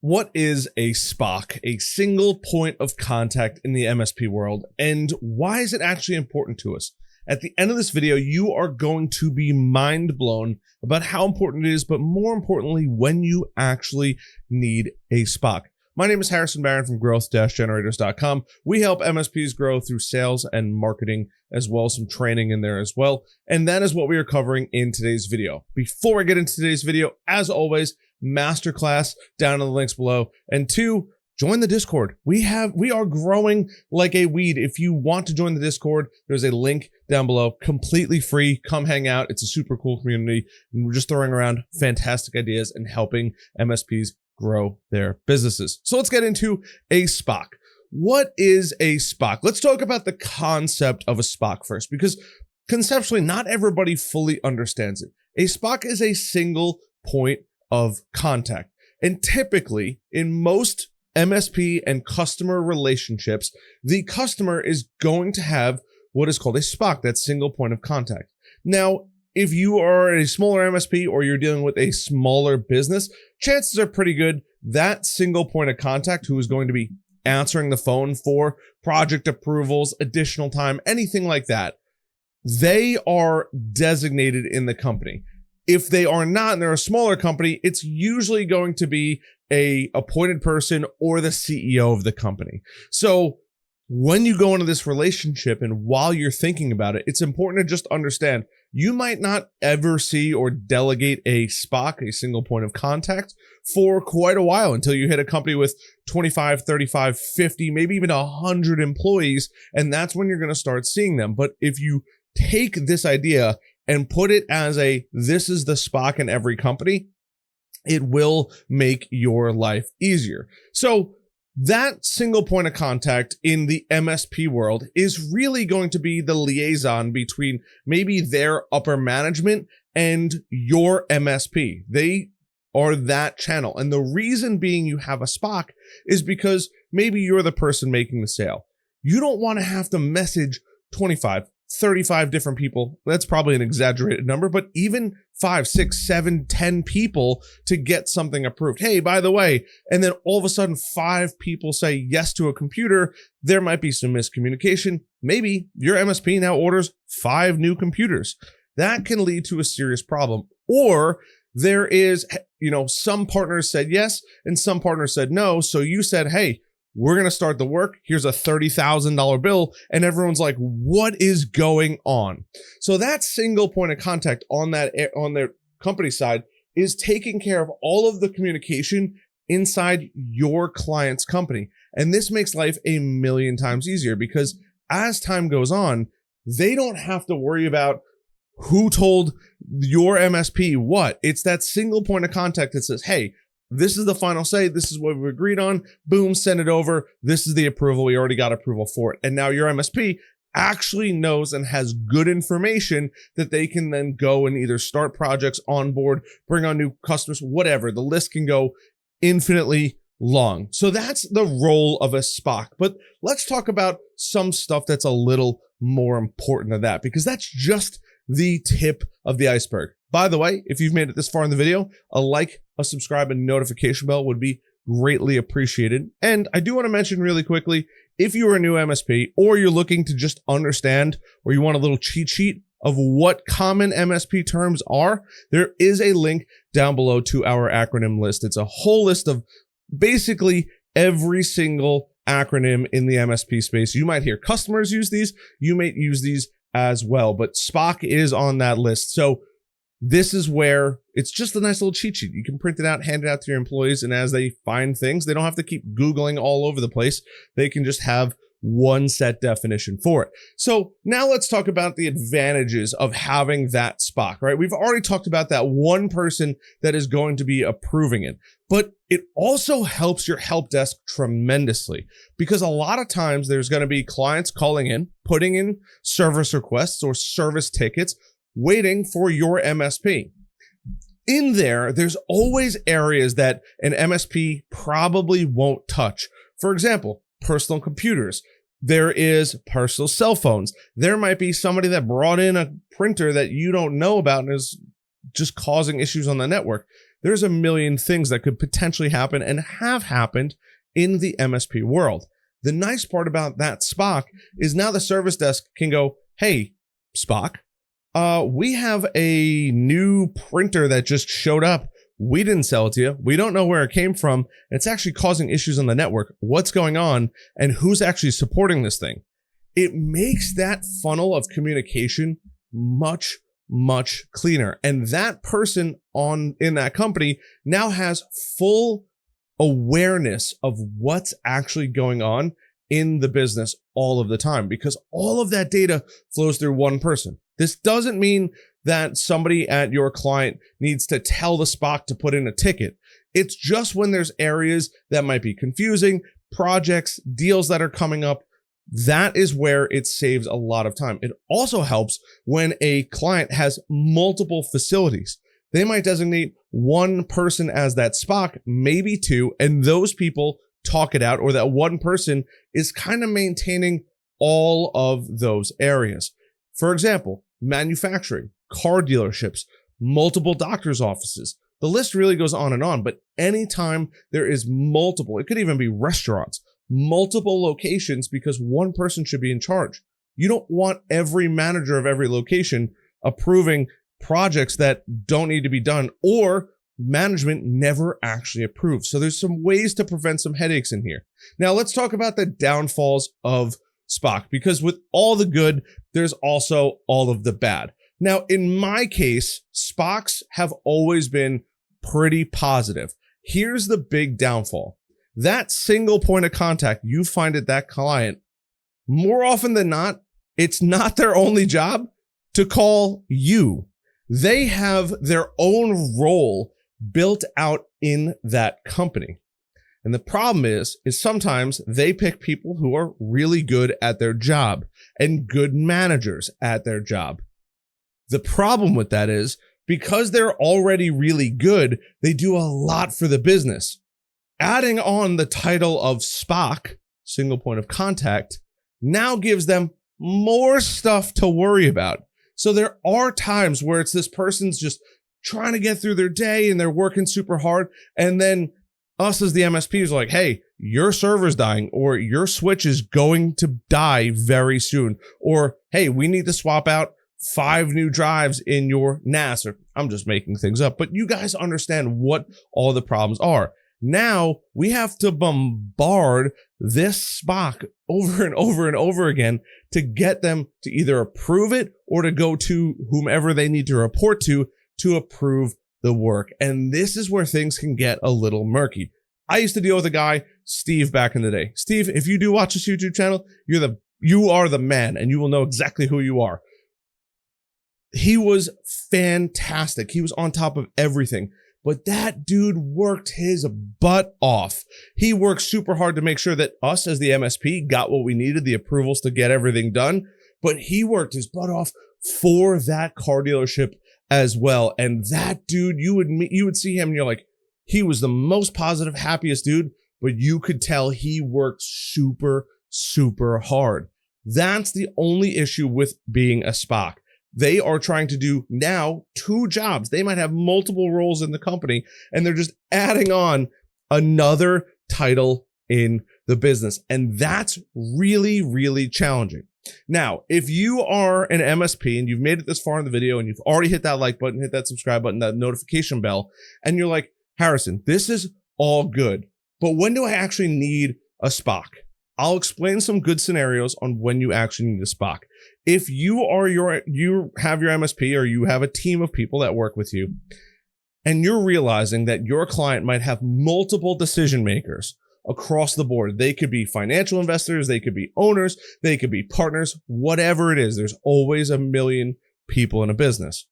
What is a SPOC, a single point of contact in the MSP world, and why is it actually important to us? At the end of this video, you are going to be mind blown about how important it is, but more importantly, when you actually need a SPOC. My name is Harrison Barron from growth-generators.com. We help MSPs grow through sales and marketing, as well as some training in there as well. And that is what we are covering in today's video. Before I get into today's video, as always, masterclass down in the links below. And two, join the Discord. We are growing like a weed. If you want to join the Discord, there's a link down below, completely free. Come hang out. It's a super cool community. And we're just throwing around fantastic ideas and helping MSPs grow their businesses. So let's get into a SPOC. What is a SPOC? Let's talk about the concept of a SPOC first, because conceptually, not everybody fully understands it. A SPOC is a single point of contact. And typically, in most MSP and customer relationships, the customer is going to have what is called a SPOC, that single point of contact. Now, if you are a smaller MSP or you're dealing with a smaller business, chances are pretty good that single point of contact who is going to be answering the phone for project approvals, additional time, anything like that, they are designated in the company. If they are not and they're a smaller company, it's usually going to be a appointed person or the CEO of the company. So when you go into this relationship and while you're thinking about it, it's important to just understand you might not ever see or delegate a SPOC, a single point of contact, for quite a while until you hit a company with 25, 35, 50, maybe even 100 employees. And that's when you're going to start seeing them. But if you take this idea and put it as this is the SPOC in every company, it will make your life easier. So that single point of contact in the MSP world is really going to be the liaison between maybe their upper management and your MSP. They are that channel. And the reason being you have a SPOC is because maybe you're the person making the sale. You don't want to have to message 25, 35 different people. That's probably an exaggerated number, but even 5, 6, 7, 10 people to get something approved. Hey, by the way, and then all of a sudden 5 people say yes to a computer. There might be some miscommunication. Maybe your MSP now orders 5 new computers. That can lead to a serious problem. Or there is, some partners said yes and some partners said no. So you said, hey, we're going to start the work. Here's a $30,000 bill. And everyone's like, what is going on? So that single point of contact on their company side is taking care of all of the communication inside your client's company. And this makes life a million times easier because as time goes on, they don't have to worry about who told your MSP what. It's that single point of contact that says, hey, this is the final say. This is what we agreed on. Boom, send it over. This is the approval. We already got approval for it. And now your MSP actually knows and has good information that they can then go and either start projects, onboard, bring on new customers, whatever. The list can go infinitely long. So that's the role of a SPOC. But let's talk about some stuff that's a little more important than that, because that's just the tip of the iceberg. By the way, if you've made it this far in the video, a like, a subscribe, and notification bell would be greatly appreciated. And I do want to mention really quickly, if you're a new MSP or you're looking to just understand or you want a little cheat sheet of what common MSP terms are, there is a link down below to our acronym list. It's a whole list of basically every single acronym in the MSP space. You might hear customers use these. You may use these as well, but SPOC is on that list. So this is where it's just a nice little cheat sheet. You can print it out, hand it out to your employees, and as they find things, they don't have to keep Googling all over the place. They can just have one set definition for it. So now let's talk about the advantages of having that SPOC, right? We've already talked about that one person that is going to be approving it, but it also helps your help desk tremendously because a lot of times there's going to be clients calling in, putting in service requests or service tickets, waiting for your MSP. In there's always areas that an MSP probably won't touch. For example, personal computers. There is personal cell phones. There might be somebody that brought in a printer that you don't know about and is just causing issues on the network. there's a million things that could potentially happen and have happened in the MSP world. The nice part about that SPOC is now the service desk can go, hey, SPOC, we have a new printer that just showed up. We didn't sell it to you. We don't know where it came from. It's actually causing issues on the network. What's going on and who's actually supporting this thing? It makes that funnel of communication much cleaner. And that person in that company now has full awareness of what's actually going on in the business all of the time, because all of that data flows through one person. This doesn't mean that somebody at your client needs to tell the SPOC to put in a ticket. It's just when there's areas that might be confusing, projects, deals that are coming up, that is where it saves a lot of time. It also helps when a client has multiple facilities. They might designate one person as that SPOC, maybe two, and those people talk it out, or that one person is kind of maintaining all of those areas. For example, manufacturing, car dealerships, multiple doctor's offices. The list really goes on and on, but anytime there is multiple, it could even be restaurants, multiple locations, because one person should be in charge. You don't want every manager of every location approving projects that don't need to be done, or management never actually approves. So there's some ways to prevent some headaches in here. Now let's talk about the downfalls of SPOC, because with all the good, there's also all of the bad. Now, in my case, SPOCs have always been pretty positive. Here's the big downfall. That single point of contact you find at that client, more often than not, it's not their only job to call you. They have their own role built out in that company. And the problem is sometimes they pick people who are really good at their job and good managers at their job. The problem with that is because they're already really good, they do a lot for the business. Adding on the title of SPOC, single point of contact, now gives them more stuff to worry about. So there are times where it's this person's just trying to get through their day and they're working super hard. And then us as the MSPs are like, hey, your server's dying, or your switch is going to die very soon. Or, hey, we need to swap out 5 new drives in your NAS. Or I'm just making things up, but you guys understand what all the problems are. Now we have to bombard this SPOC over and over and over again to get them to either approve it or to go to whomever they need to report to approve the work. And this is where things can get a little murky. I used to deal with a guy, Steve, back in the day. Steve, if you do watch this YouTube channel, you are the man, and you will know exactly who you are. He was fantastic. He was on top of everything. But that dude worked his butt off. He worked super hard to make sure that us as the MSP got what we needed, the approvals to get everything done. But he worked his butt off for that car dealership as well. And that dude, you would see him and you're like, he was the most positive, happiest dude, but you could tell he worked super hard. That's the only issue with being a SPOC. They are trying to do now 2 jobs. They might have multiple roles in the company, and they're just adding on another title in the business. And that's really challenging. Now, if you are an MSP and you've made it this far in the video and you've already hit that like button, hit that subscribe button, that notification bell, and you're like, Harrison, this is all good, but when do I actually need a SPOC? I'll explain some good scenarios on when you actually need a SPOC. If you have your MSP, or you have a team of people that work with you, and you're realizing that your client might have multiple decision makers across the board. They could be financial investors, they could be owners, they could be partners, whatever it is. There's always a million people in a business.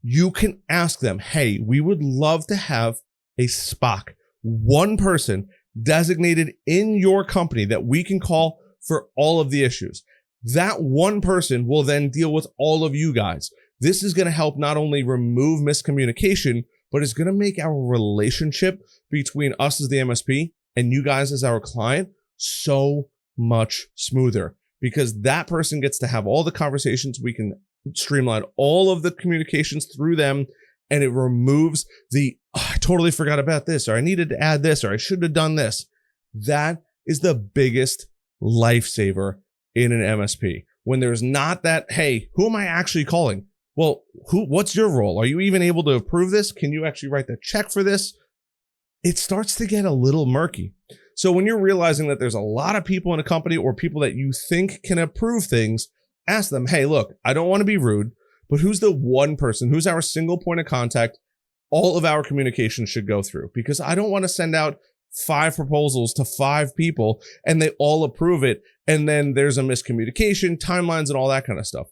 You can ask them, hey, we would love to have a SPOC, one person designated in your company that we can call for all of the issues. That one person will then deal with all of you guys. This is going to help not only remove miscommunication, but it's going to make our relationship between us as the MSP and you guys as our client so much smoother, because that person gets to have all the conversations. We can streamline all of the communications through them, and it removes the, oh, I totally forgot about this, or I needed to add this, or I should have done this. That is the biggest lifesaver in an MSP. When there's not that, hey, who am I actually calling? Well, what's your role? Are you even able to approve this? Can you actually write the check for this? It starts to get a little murky. So when you're realizing that there's a lot of people in a company or people that you think can approve things, ask them, hey, look, I don't want to be rude, but who's the one person, who's our single point of contact all of our communication should go through? Because I don't want to send out 5 proposals to 5 people and they all approve it, and then there's a miscommunication, timelines, and all that kind of stuff.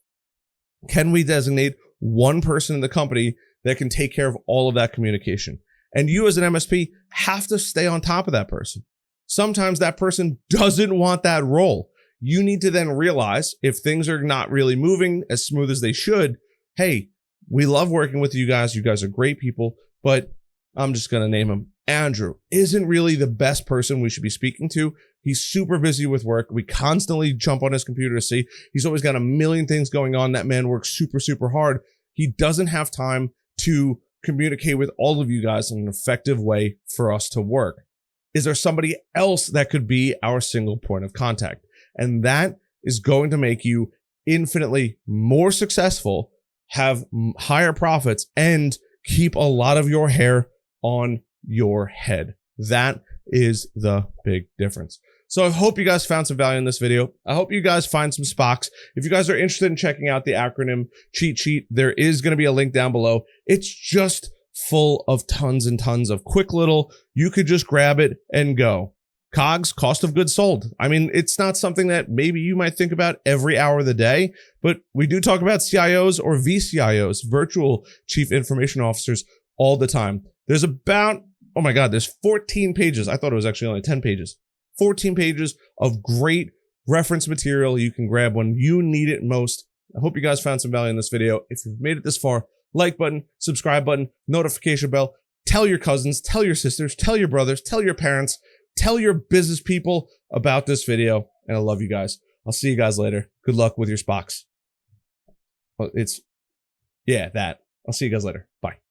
Can we designate one person in the company that can take care of all of that communication? And you as an MSP have to stay on top of that person. Sometimes that person doesn't want that role. You need to then realize if things are not really moving as smooth as they should, hey, we love working with you guys. You guys are great people, but I'm just going to name him. Andrew isn't really the best person we should be speaking to. He's super busy with work. We constantly jump on his computer to see. He's always got a million things going on. That man works super, super hard. He doesn't have time to communicate with all of you guys in an effective way for us to work. Is there somebody else that could be our single point of contact? And that is going to make you infinitely more successful, have higher profits, and keep a lot of your hair on your head. That is the big difference. So I hope you guys found some value in this video. I hope you guys find some SPOCs. If you guys are interested in checking out the acronym cheat sheet, there is going to be a link down below. It's just full of tons and tons of quick little, you could just grab it and go. COGS, cost of goods sold. I mean, it's not something that maybe you might think about every hour of the day, but we do talk about CIOs or VCIOs, virtual chief information officers, all the time. There's about, oh my God, there's 14 pages. I thought it was actually only 10 pages. 14 pages of great reference material you can grab when you need it most. I hope you guys found some value in this video. If you've made it this far, like button, subscribe button, notification bell, tell your cousins, tell your sisters, tell your brothers, tell your parents, tell your business people about this video. And I love you guys. I'll see you guys later. Good luck with your SPOCs. Well, that. I'll see you guys later. Bye.